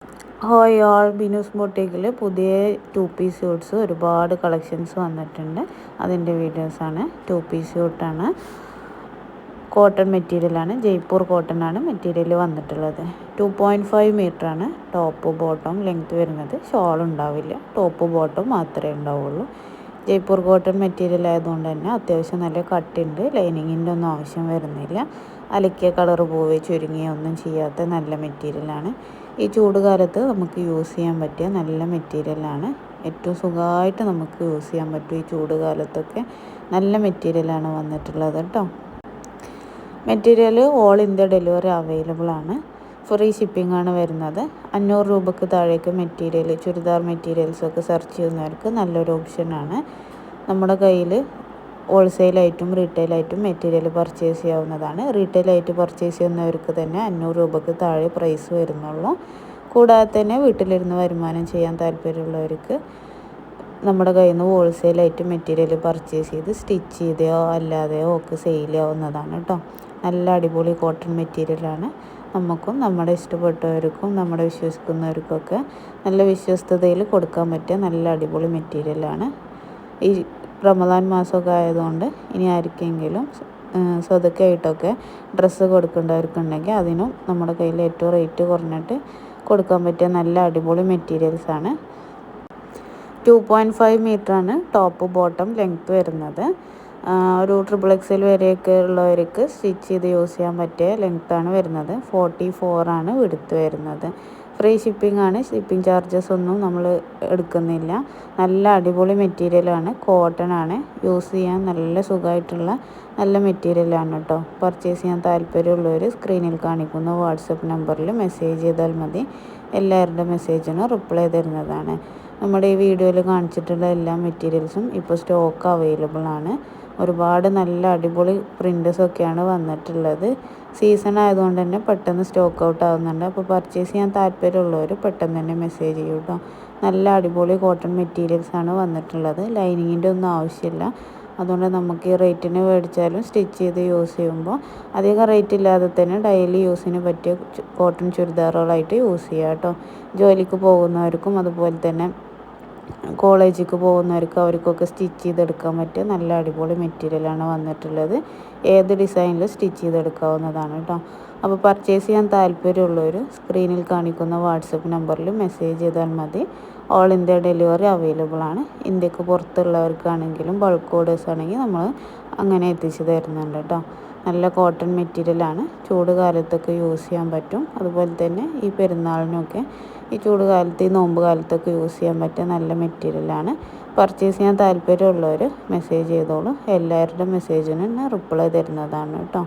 Hi all, Binu's ബൊട്ടീക്കിൽ പുതിയ 2 piece suites ഒരുപാട് collections വന്നിട്ടുണ്ട്. അതിൻ്റെ വീഡിയോസാണ്. 2 പീസ് സ്യൂട്ടാണ്, കോട്ടൺ മെറ്റീരിയലാണ്, ജയ്പൂർ കോട്ടൺ ആണ് മെറ്റീരിയൽ വന്നിട്ടുള്ളത്. 2.5 മീറ്ററാണ് ടോപ്പ് ബോട്ടം ലെങ്ത്ത് വരുന്നത്. ഷോൾ ഉണ്ടാവില്ല, ടോപ്പ് ബോട്ടം മാത്രമേ ഉണ്ടാവുള്ളൂ. ജയ്പൂർ കോട്ടൺ മെറ്റീരിയൽ ആയതുകൊണ്ട് തന്നെ അത്യാവശ്യം നല്ല കട്ടുണ്ട്. ലൈനിങ്ങിൻ്റെ ഒന്നും ആവശ്യം വരുന്നില്ല. അലക്കിയ കളർ പോവുകയോ ചുരുങ്ങിയോ ഒന്നും ചെയ്യാത്ത നല്ല മെറ്റീരിയലാണ്. ഈ ചൂട് കാലത്ത് നമുക്ക് യൂസ് ചെയ്യാൻ പറ്റിയ നല്ല മെറ്റീരിയലാണ്. ഏറ്റവും സുഖമായിട്ട് നമുക്ക് യൂസ് ചെയ്യാൻ പറ്റും. ഈ ചൂട് കാലത്തൊക്കെ നല്ല മെറ്റീരിയലാണ് വന്നിട്ടുള്ളത് കേട്ടോ. Material all India delivery available ആണ്. ഫ്രീ ഷിപ്പിംഗ് ആണ് വരുന്നത്. 500 രൂപയ്ക്ക് താഴേക്ക് മെറ്റീരിയൽ, ചുരിദാർ മെറ്റീരിയൽസൊക്കെ സെർച്ച് ചെയ്യുന്നവർക്ക് നല്ലൊരു ഓപ്ഷനാണ്. നമ്മുടെ കയ്യിൽ ഹോൾസെയിലായിട്ടും റീറ്റെയിലായിട്ടും മെറ്റീരിയൽ പർച്ചേസ് ചെയ്യാവുന്നതാണ്. റീറ്റെയിലായിട്ട് പർച്ചേസ് ചെയ്യുന്നവർക്ക് തന്നെ 500 രൂപയ്ക്ക് താഴെ പ്രൈസ് വരുന്നുള്ളൂ. കൂടാതെ തന്നെ വീട്ടിലിരുന്ന് വരുമാനം ചെയ്യാൻ താല്പര്യമുള്ളവർക്ക് നമ്മുടെ കയ്യിൽ നിന്ന് ഹോൾസെയിലായിട്ട് മെറ്റീരിയൽ പർച്ചേസ് ചെയ്ത് സ്റ്റിച്ച് ചെയ്തോ അല്ലാതെയോ ഒക്കെ സെയിൽ ചെയ്യാവുന്നതാണ് കേട്ടോ. നല്ല അടിപൊളി കോട്ടൺ മെറ്റീരിയലാണ്. നമുക്കും നമ്മുടെ ഇഷ്ടപ്പെട്ടവർക്കും നമ്മുടെ വിശ്വസിക്കുന്നവർക്കൊക്കെ നല്ല വിശ്വസ്തതയിൽ കൊടുക്കാൻ പറ്റിയ നല്ല അടിപൊളി മെറ്റീരിയലാണ്. ഈ റമദാൻ മാസമൊക്കെ ആയതുകൊണ്ട് ഇനി ആർക്കെങ്കിലും സ്വതക്കായിട്ടൊക്കെ ഡ്രസ്സ് കൊടുക്കേണ്ടവർക്കുണ്ടെങ്കിൽ അതിനും നമ്മുടെ കയ്യിൽ ഏറ്റവും റേറ്റ് കുറഞ്ഞിട്ട് കൊടുക്കാൻ പറ്റിയ നല്ല അടിപൊളി മെറ്റീരിയൽസാണ്. 2.5 മീറ്ററാണ് ടോപ്പ് ബോട്ടം ലെങ്ത്ത് വരുന്നത്. ഒരു XXL വരെയൊക്കെ ഉള്ളവർക്ക് സ്റ്റിച്ച് ചെയ്ത് യൂസ് ചെയ്യാൻ പറ്റിയ ലെങ്ത്താണ് വരുന്നത്. 44 ആണ് വിഡ്ത്ത് വരുന്നത്. ഫ്രീ ഷിപ്പിംഗ് ആണ്. ഷിപ്പിംഗ് ചാർജസ് ഒന്നും നമ്മൾ എടുക്കുന്നില്ല. നല്ല അടിപൊളി മെറ്റീരിയലാണ്. കോട്ടൺ ആണ്. യൂസ് ചെയ്യാൻ നല്ല സുഖമായിട്ടുള്ള നല്ല മെറ്റീരിയലാണ് കേട്ടോ. പർച്ചേസ് ചെയ്യാൻ താല്പര്യമുള്ളവർ സ്ക്രീനിൽ കാണിക്കുന്ന വാട്സപ്പ് നമ്പറിൽ മെസ്സേജ് ചെയ്താൽ മതി. എല്ലാവരുടെ മെസ്സേജിനും റിപ്ലൈ തരുന്നതാണ്. നമ്മുടെ ഈ വീഡിയോയിൽ കാണിച്ചിട്ടുള്ള എല്ലാ മെറ്റീരിയൽസും ഇപ്പോൾ സ്റ്റോക്ക് അവൈലബിൾ ആണ്. ഒരുപാട് നല്ല അടിപൊളി പ്രിൻറ്റസൊക്കെയാണ് വന്നിട്ടുള്ളത്. സീസൺ ആയതുകൊണ്ട് തന്നെ പെട്ടെന്ന് സ്റ്റോക്ക് ഔട്ട് ആവുന്നുണ്ട്. അപ്പോൾ പർച്ചേസ് ചെയ്യാൻ താല്പര്യമുള്ളവർ പെട്ടെന്ന് തന്നെ മെസ്സേജ് ചെയ്യൂ കേട്ടോ. നല്ല അടിപൊളി കോട്ടൺ മെറ്റീരിയൽസാണ് വന്നിട്ടുള്ളത്. ലൈനിങ്ങിൻ്റെ ഒന്നും ആവശ്യമില്ല. അതുകൊണ്ട് നമുക്ക് ഈ റേറ്റിന് മേടിച്ചാലും സ്റ്റിച്ച് ചെയ്ത് യൂസ് ചെയ്യുമ്പോൾ അധികം റേറ്റ് ഇല്ലാതെ തന്നെ ഡെയിലി യൂസിന് പറ്റിയ കോട്ടൺ ചുരിദാറുകളായിട്ട് യൂസ് ചെയ്യാം കേട്ടോ. ജോലിക്ക് പോകുന്നവർക്കും അതുപോലെ തന്നെ കോളേജിലേക്ക് പോകുന്നവർക്ക് അവർക്കൊക്കെ സ്റ്റിച്ച് ചെയ്തെടുക്കാൻ പറ്റിയ നല്ല അടിപൊളി മെറ്റീരിയലാണ് വന്നിട്ടുള്ളത്. ഏത് ഡിസൈനിൽ സ്റ്റിച്ച് ചെയ്തെടുക്കാവുന്നതാണ് കേട്ടോ. അപ്പോൾ പർച്ചേസ് ചെയ്യാൻ താല്പര്യമുള്ളവർ സ്ക്രീനിൽ കാണിക്കുന്ന വാട്സപ്പ് നമ്പറിൽ മെസ്സേജ് ചെയ്താൽ മതി. ഓൾ ഇന്ത്യ ഡെലിവറി അവൈലബിൾ ആണ്. ഇന്ത്യക്ക് പുറത്തുള്ളവർക്കാണെങ്കിലും ബൾക്ക് ഓർഡേഴ്സ് ആണെങ്കിൽ നമ്മൾ അങ്ങനെ എത്തിച്ച് തരുന്നുണ്ട് കേട്ടോ. നല്ല കോട്ടൺ മെറ്റീരിയലാണ്. ചൂട് കാലത്തൊക്കെ യൂസ് ചെയ്യാൻ പറ്റും. അതുപോലെ തന്നെ ഈ പെരുന്നാളിനൊക്കെ, ഈ ചൂട് കാലത്ത്, ഈ നോമ്പ് കാലത്തൊക്കെ യൂസ് ചെയ്യാൻ പറ്റിയ നല്ല മെറ്റീരിയലാണ്. പർച്ചേസ് ചെയ്യാൻ താല്പര്യമുള്ളവർ മെസ്സേജ് ചെയ്തോളൂ. എല്ലാവരുടെ മെസ്സേജിനും റിപ്ലൈ തരുന്നതാണ് കേട്ടോ.